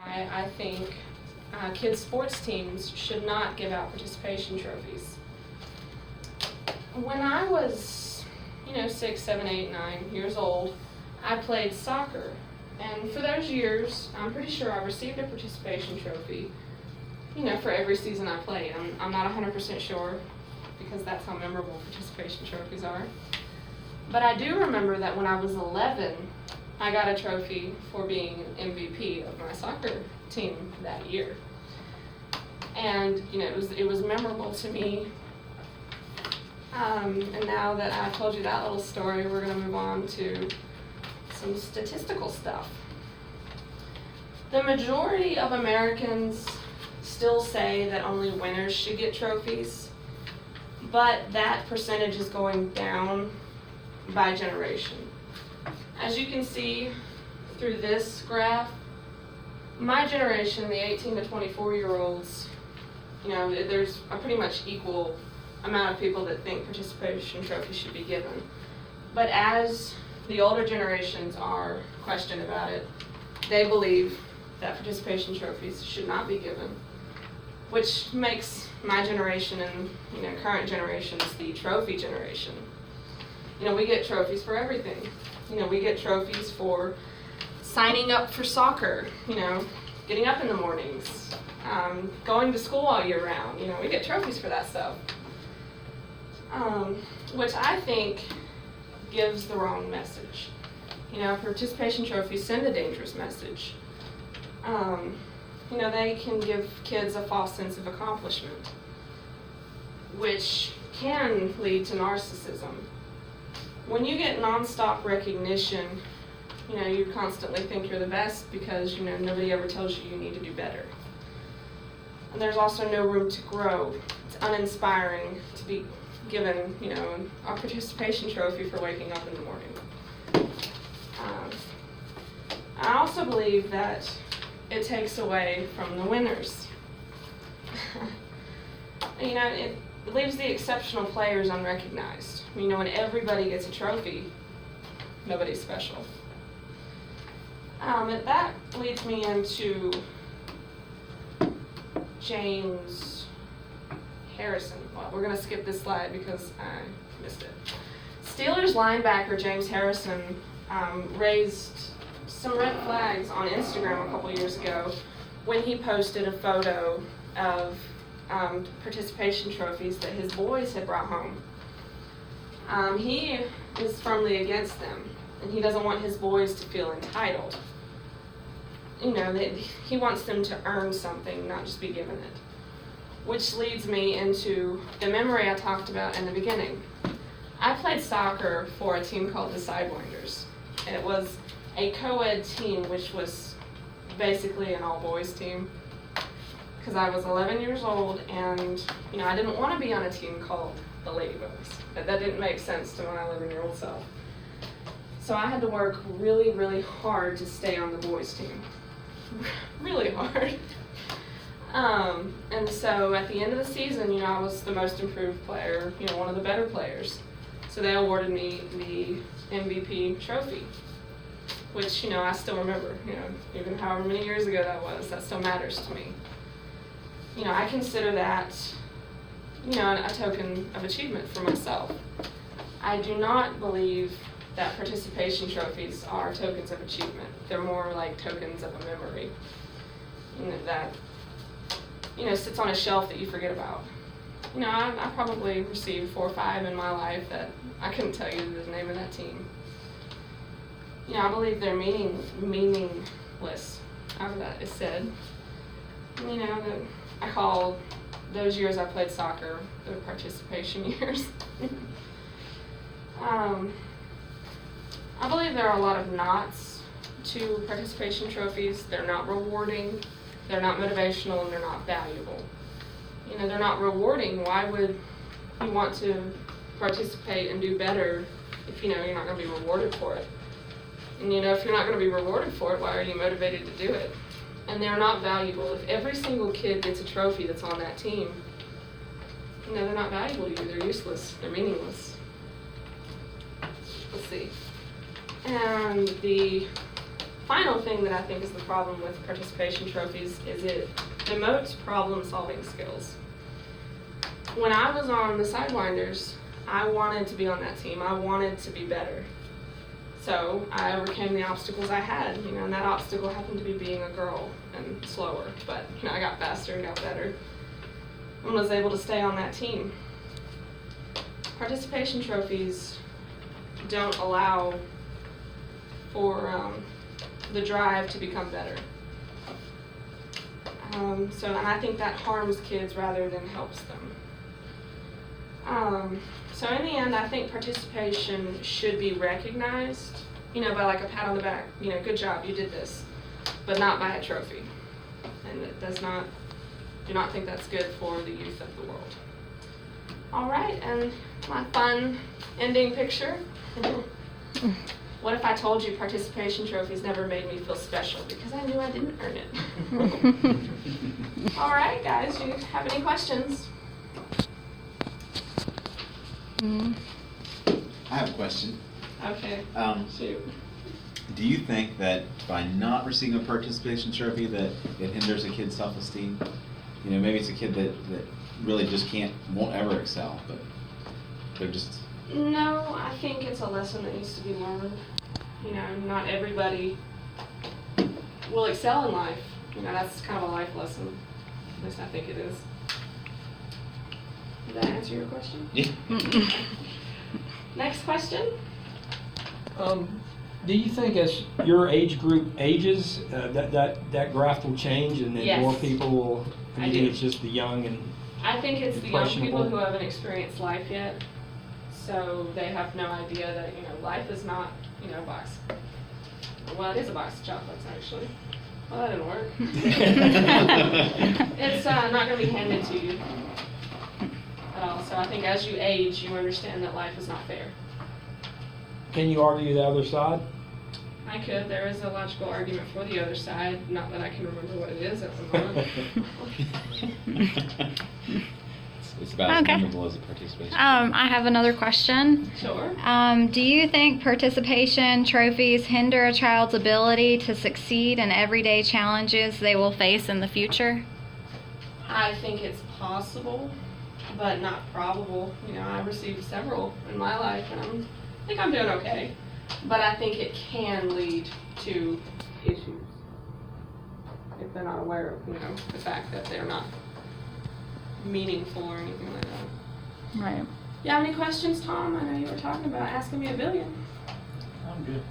I think kids' sports teams should not give out participation trophies. When I was, 6, 7, 8, 9 years old, I played soccer. And for those years, I'm pretty sure I received a participation trophy, for every season I played. I'm not 100% sure because that's how memorable participation trophies are. But I do remember that when I was 11, I got a trophy for being MVP of my soccer team that year. And, it was memorable to me. And now that I've told you that little story, we're going to move on to some statistical stuff. The majority of Americans still say that only winners should get trophies, but that percentage is going down by generation. As you can see through this graph, my generation, the 18 to 24-year-olds, there's a pretty much equal amount of people that think participation trophies should be given. But as the older generations are questioned about it, they believe that participation trophies should not be given, which makes my generation and current generations the trophy generation. We get trophies for everything. We get trophies for signing up for soccer, getting up in the mornings, going to school all year round. We get trophies for that stuff, which I think gives the wrong message. Participation trophies send a dangerous message. They can give kids a false sense of accomplishment, which can lead to narcissism. When you get nonstop recognition, you constantly think you're the best because, nobody ever tells you you need to do better. And there's also no room to grow. It's uninspiring to be given, a participation trophy for waking up in the morning. I also believe that it takes away from the winners. It leaves the exceptional players unrecognized. When everybody gets a trophy, nobody's special. And that leads me into James Harrison. Well, we're going to skip this slide because I missed it. Steelers linebacker James Harrison raised some red flags on Instagram a couple years ago when he posted a photo of participation trophies that his boys had brought home. He is firmly against them, and he doesn't want his boys to feel entitled. He wants them to earn something, not just be given it. Which leads me into the memory I talked about in the beginning. I played soccer for a team called the Sidewinders, and it was a co-ed team, which was basically an all-boys team. Because I was 11 years old, and I didn't want to be on a team called the Ladybugs. That didn't make sense to my 11-year-old self. So I had to work really, really hard to stay on the boys' team. Really hard. And so at the end of the season, I was the most improved player, one of the better players. So they awarded me the MVP trophy, which, I still remember, even however many years ago that still matters to me. I consider that, a token of achievement for myself. I do not believe that participation trophies are tokens of achievement. They're more like tokens of a memory, that, sits on a shelf that you forget about. I probably received 4 or 5 in my life that I couldn't tell you the name of that team. I believe they're meaningless, however that is said. I call those years I played soccer the participation years. I believe there are a lot of knots to participation trophies. They're not rewarding, they're not motivational, and they're not valuable. They're not rewarding. Why would you want to participate and do better if you're not going to be rewarded for it? And if you're not going to be rewarded for it, why are you motivated to do it? And they're not valuable. If every single kid gets a trophy that's on that team, they're not valuable to you. They're useless. They're meaningless. Let's see. And the final thing that I think is the problem with participation trophies is it demotes problem-solving skills. When I was on the Sidewinders, I wanted to be on that team. I wanted to be better. So I overcame the obstacles I had, and that obstacle happened to be being a girl and slower. But, I got faster and got better and was able to stay on that team. Participation trophies don't allow for the drive to become better. And I think that harms kids rather than helps them. So in the end, I think participation should be recognized, by like a pat on the back, good job, you did this, but not by a trophy. And it do not think that's good for the youth of the world. All right, and my fun ending picture. What if I told you participation trophies never made me feel special because I knew I didn't earn it? All right, guys, do you have any questions? I have a question. Okay. Do you think that by not receiving a participation trophy that it hinders a kid's self-esteem? Maybe it's a kid that really just won't ever excel, but they're just... No, I think it's a lesson that needs to be learned. Not everybody will excel in life. That's kind of a life lesson. At least I think it is. Did that answer your question? Yeah. Next question. Do you think as your age group ages, that graph will change and then Yes. more people will, I you think do. it's just the young and I think it's the young people Impressionable. who haven't experienced life yet. So they have no idea that, life is not, a box. Well, it is a box of chocolates, actually. Well, that didn't work. It's not going to be handed to you at all. So I think as you age, you understand that life is not fair. can you argue the other side? I could. There is a logical argument for the other side. Not that I can remember what it is at the moment. It's about Okay. as memorable as a participation. I have another question. Sure. Do you think participation trophies hinder a child's ability to succeed in everyday challenges they will face in the future? I think it's possible, but not probable. I received several in my life, and I think I'm doing okay. But I think it can lead to issues if they're not aware of, the fact that they're not meaningful or anything like that. Right. You have any questions, Tom? I know you were talking about asking me a billion. I'm good.